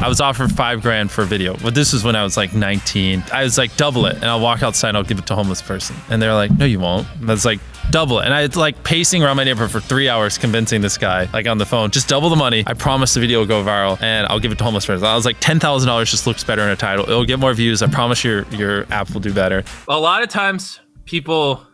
I was offered $5,000 for a video, but this was when I was like 19. I was like, double it, and I'll walk outside and I'll give it to a homeless person. And they're like, no, you won't. And I was like, double it. And I was like pacing around my neighborhood for 3 hours convincing this guy, like on the phone, just double the money. I promise the video will go viral and I'll give it to homeless person. I was like, $10,000 just looks better in a title. It'll get more views. I promise your app will do better. A lot of times people,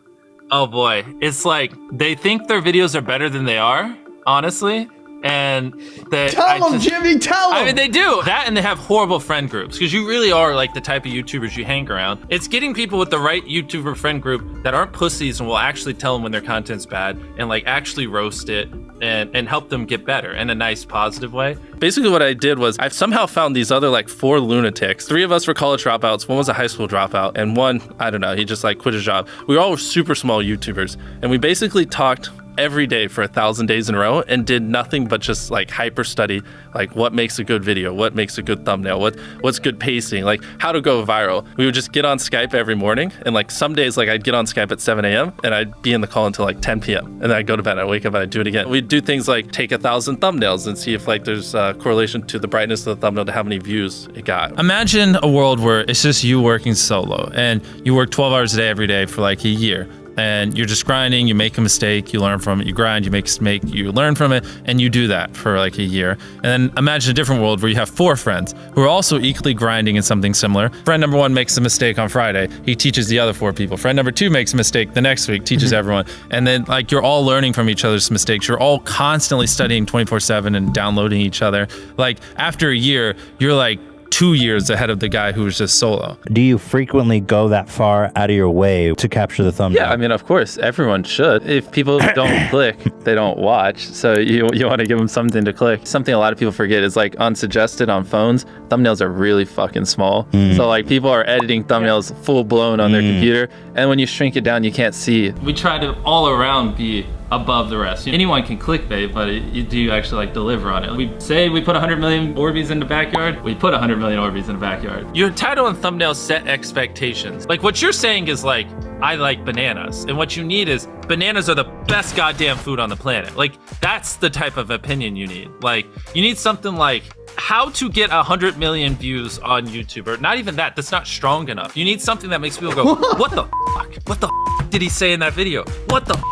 oh boy, it's like they think their videos are better than they are, honestly. And tell them, Jimmy, tell them. I mean, they do that, and they have horrible friend groups because you really are like the type of YouTubers you hang around. It's getting people with the right YouTuber friend group that aren't pussies and will actually tell them when their content's bad and like actually roast it and help them get better in a nice, positive way. Basically what I did was I've somehow found these other like 4 lunatics. 3 of us were college dropouts. One was a high school dropout, and one, I don't know, he just like quit his job. We all were super small YouTubers, and we basically talked every day for 1,000 days in a row and did nothing but just like hyper study, like what makes a good video, what makes a good thumbnail, what's good pacing, like how to go viral. We would just get on Skype every morning, and like some days like I'd get on Skype at 7 a.m. and I'd be in the call until like 10 p.m. and then I'd go to bed, I'd wake up and I'd do it again. We'd do things like take 1,000 thumbnails and see if like there's a correlation to the brightness of the thumbnail to how many views it got. Imagine a world where it's just you working solo and you work 12 hours a day every day for like a year. And you're just grinding, you make a mistake, you learn from it, you grind, you make a mistake, you learn from it, and you do that for like a year. And then imagine a different world where you have 4 friends who are also equally grinding in something similar. Friend number 1 makes a mistake on Friday, he teaches the other 4 people. Friend number 2 makes a mistake the next week, teaches everyone. And then like you're all learning from each other's mistakes. You're all constantly studying 24/7 and downloading each other. Like after a year, you're like 2 years ahead of the guy who was just solo. Do you frequently go that far out of your way to capture the thumbnail? Yeah, I mean, of course, everyone should. If people don't click, they don't watch. So you want to give them something to click. Something a lot of people forget is like unsuggested on phones, thumbnails are really fucking small. So like people are editing thumbnails full blown on their computer, and when you shrink it down, you can't see. We try to all around be above the rest. Anyone can clickbait, but do you actually like deliver on it? We say we put 100 million Orbeez in the backyard, we put 100 million Orbeez in the backyard. Your title and thumbnail set expectations. Like what you're saying is like, I like bananas. And what you need is bananas are the best goddamn food on the planet. Like that's the type of opinion you need. Like you need something like how to get 100 million views on YouTube, or not even that, that's not strong enough. You need something that makes people go, what the fuck? What the fuck did he say in that video? What the fuck?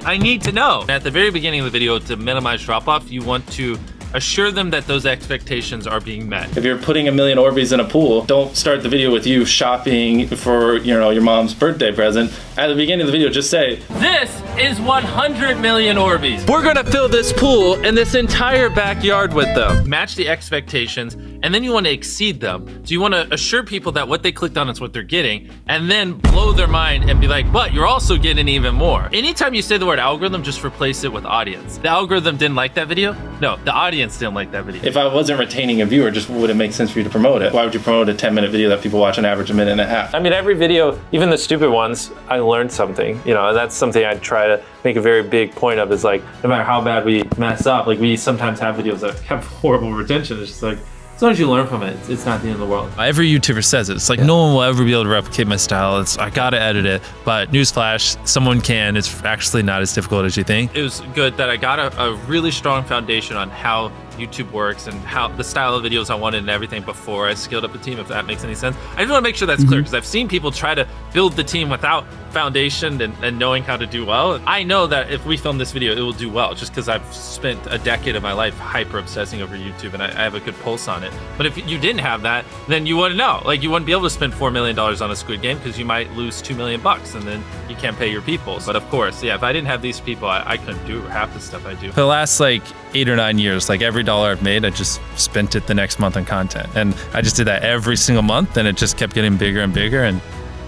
I need to know. At the very beginning of the video, to minimize drop-off, you want to assure them that those expectations are being met. If you're putting 1 million Orbeez in a pool, don't start the video with you shopping for, you know, your mom's birthday present. At the beginning of the video, just say, this is 100 million Orbeez. We're gonna fill this pool and this entire backyard with them. Match the expectations, and then you want to exceed them. So you want to assure people that what they clicked on is what they're getting, and then blow their mind and be like, but you're also getting even more. Anytime you say the word algorithm, just replace it with audience. The algorithm didn't like that video? No, the audience didn't like that video. If I wasn't retaining a viewer, just would it make sense for you to promote it? Why would you promote a 10-minute video that people watch on average a minute and a half? I mean, every video, even the stupid ones, I learned something, you know, and that's something I try to make a very big point of, is like, no matter how bad we mess up, like we sometimes have videos that have horrible retention. It's just like, as long as you learn from it, it's not the end of the world. Every YouTuber says it. It's like, no one will ever be able to replicate my style. I gotta edit it. But newsflash, someone can. It's actually not as difficult as you think. It was good that I got a really strong foundation on how YouTube works and how the style of videos I wanted and everything before I scaled up the team, if that makes any sense. I just want to make sure that's clear, because I've seen people try to build the team without foundation and knowing how to do well. I know that if we film this video, it will do well, just because I've spent a decade of my life hyper obsessing over YouTube and I have a good pulse on it. But if you didn't have that, then you wouldn't know. Like you wouldn't be able to spend $4 million on a Squid Game, because you might lose $2 million and then you can't pay your people. But of course, yeah, if I didn't have these people, I couldn't do half the stuff I do. For the last like 8 or 9 years, like every dollar I've made, I just spent it the next month on content. And I just did that every single month, and it just kept getting bigger and bigger, and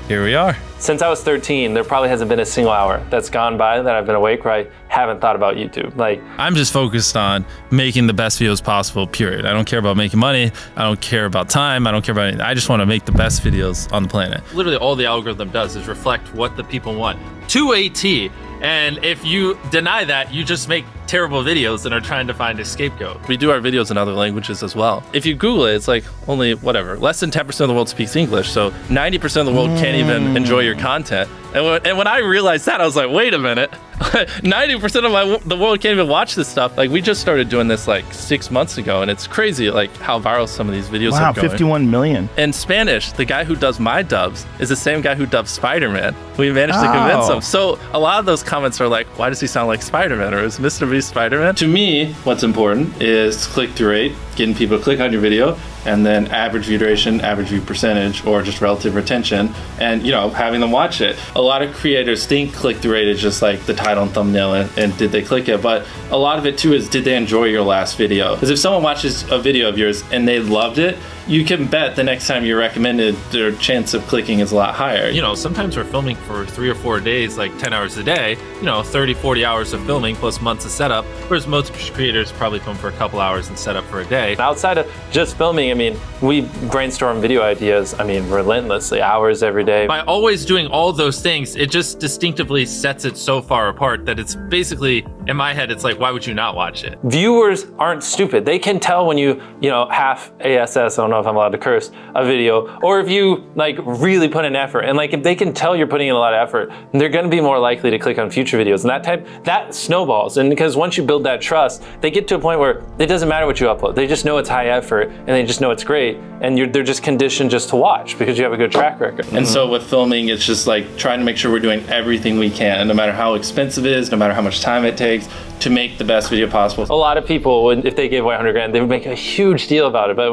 here we are. Since I was 13, there probably hasn't been a single hour that's gone by that I've been awake where I haven't thought about YouTube. Like, I'm just focused on making the best videos possible, period. I don't care about making money. I don't care about time. I don't care about anything. I just want to make the best videos on the planet. Literally all the algorithm does is reflect what the people want to a T. And if you deny that, you just make terrible videos and are trying to find a scapegoat. We do our videos in other languages as well. If you Google it, it's like only whatever, less than 10% of the world speaks English. So 90% of the world can't even enjoy your content. And when I realized that, I was like, wait a minute, 90% of the world can't even watch this stuff. Like, we just started doing this like 6 months ago, and it's crazy like how viral some of these videos are going. 51 million. In Spanish, the guy who does my dubs is the same guy who dubbed Spider-Man. We managed to convince him. So a lot of those comments are like, why does he sound like Spider-Man, or is MrBeast Spider-Man? To me, what's important is click-through rate, getting people to click on your video, and then average view duration, average view percentage, or just relative retention, and having them watch it. A lot of creators think click-through rate is just like the title and thumbnail and did they click it, but a lot of it too is, did they enjoy your last video? Because if someone watches a video of yours and they loved it, you can bet the next time you're recommended, their chance of clicking is a lot higher. Sometimes we're filming for 3 or 4 days, like 10 hours a day, 30, 40 hours of filming plus months of setup, whereas most creators probably film for a couple hours and set up for a day. Outside of just filming, we brainstorm video ideas, relentlessly, hours every day. By always doing all those things, it just distinctively sets it so far apart that it's basically, in my head, it's like, why would you not watch it? Viewers aren't stupid. They can tell when you half ASS, I don't know if I'm allowed to curse, a video, or if you really put in effort. And if they can tell you're putting in a lot of effort, they're gonna be more likely to click on future videos. And that snowballs. And because once you build that trust, they get to a point where it doesn't matter what you upload. They just know it's high effort, and they just know it's great. And they're just conditioned just to watch because you have a good track record. And so with filming, it's just like trying to make sure we're doing everything we can, no matter how expensive it is, no matter how much time it takes, to make the best video possible. A lot of people, if they gave away 100 grand, they would make a huge deal about it. But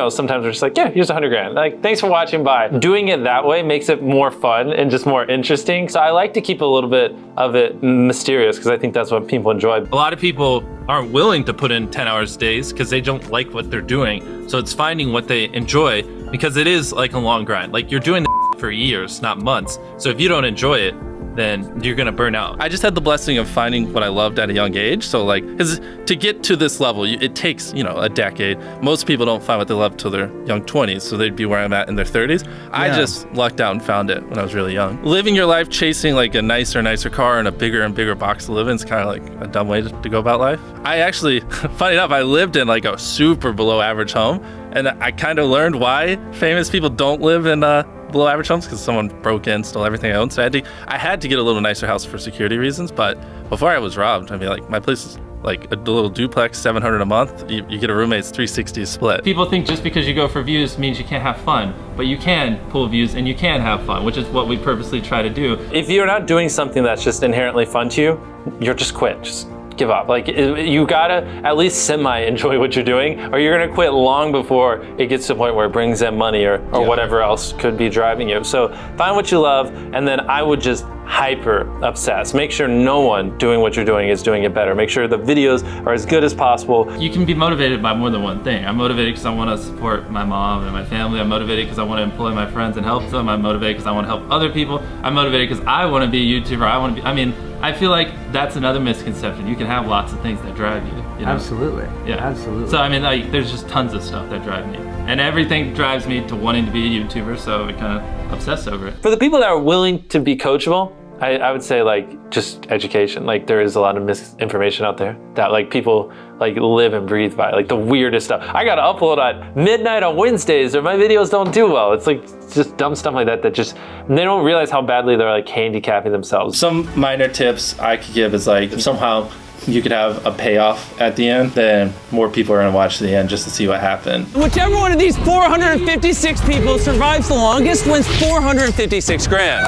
sometimes we're just like, yeah, here's 100 grand. Thanks for watching, bye. Doing it that way makes it more fun and just more interesting. So I like to keep a little bit of it mysterious because I think that's what people enjoy. A lot of people aren't willing to put in 10 hours days because they don't like what they're doing. So it's finding what they enjoy, because it is like a long grind. You're doing for years, not months. So if you don't enjoy it, then you're gonna burn out. I just had the blessing of finding what I loved at a young age. So because to get to this level, it takes, a decade. Most people don't find what they love till their young 20s, so they'd be where I'm at in their 30s. Yeah. I just lucked out and found it when I was really young. Living your life chasing a nicer car and a bigger and bigger box to live in is kind of like a dumb way to go about life. I actually, funny enough, I lived in a super below average home, and I kind of learned why famous people don't live in below average homes, because someone broke in, stole everything I owned. So I had to get a little nicer house for security reasons. But before I was robbed, my place is a little duplex, $700 a month. You get a roommate's $360 split. People think just because you go for views means you can't have fun, but you can pull views and you can have fun, which is what we purposely try to do. If you're not doing something that's just inherently fun to you, you're just quit. Just give up. You gotta at least semi-enjoy what you're doing, or you're gonna quit long before it gets to the point where it brings in money or whatever else could be driving you. So find what you love, and then I would just hyper obsess. Make sure no one doing what you're doing is doing it better. Make sure the videos are as good as possible. You can be motivated by more than one thing. I'm motivated because I want to support my mom and my family. I'm motivated because I want to employ my friends and help them. I'm motivated because I want to help other people. I'm motivated because I want to be a YouTuber. I feel like that's another misconception. You can have lots of things that drive you. Absolutely. Yeah. Absolutely. So there's just tons of stuff that drive me. And everything drives me to wanting to be a YouTuber, so I kind of obsess over it. For the people that are willing to be coachable, I would say just education. There is a lot of misinformation out there that people live and breathe by, the weirdest stuff. I gotta upload at midnight on Wednesdays or my videos don't do well. It's just dumb stuff like that they don't realize how badly they're handicapping themselves. Some minor tips I could give is if somehow you could have a payoff at the end, then more people are gonna watch to the end just to see what happened. Whichever one of these 456 people survives the longest wins 456 grand.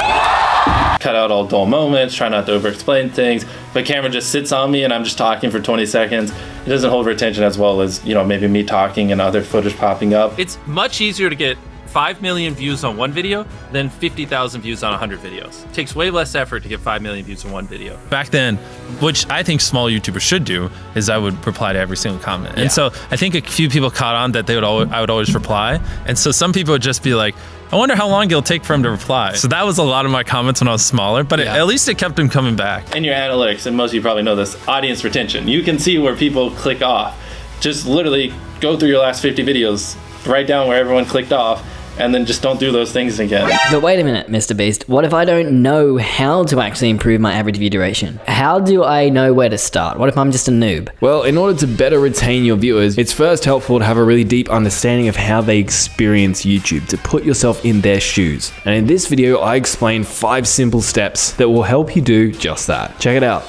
Cut out all dull moments, try not to over-explain things. If a camera just sits on me and I'm just talking for 20 seconds, it doesn't hold retention as well as, maybe me talking and other footage popping up. It's much easier to get 5 million views on one video than 50,000 views on 100 videos. It takes way less effort to get 5 million views on one video. Back then, which I think small YouTubers should do, is I would reply to every single comment. And so I think a few people caught on that I would always reply. And so some people would just be like, I wonder how long it'll take for him to reply. So that was a lot of my comments when I was smaller, but at least it kept him coming back. In your analytics, and most of you probably know this, audience retention. You can see where people click off. Just literally go through your last 50 videos, write down where everyone clicked off, and then just don't do those things again. But wait a minute, MrBeast. What if I don't know how to actually improve my average view duration? How do I know where to start? What if I'm just a noob? Well, in order to better retain your viewers, it's first helpful to have a really deep understanding of how they experience YouTube, to put yourself in their shoes. And in this video, I explain 5 simple steps that will help you do just that. Check it out.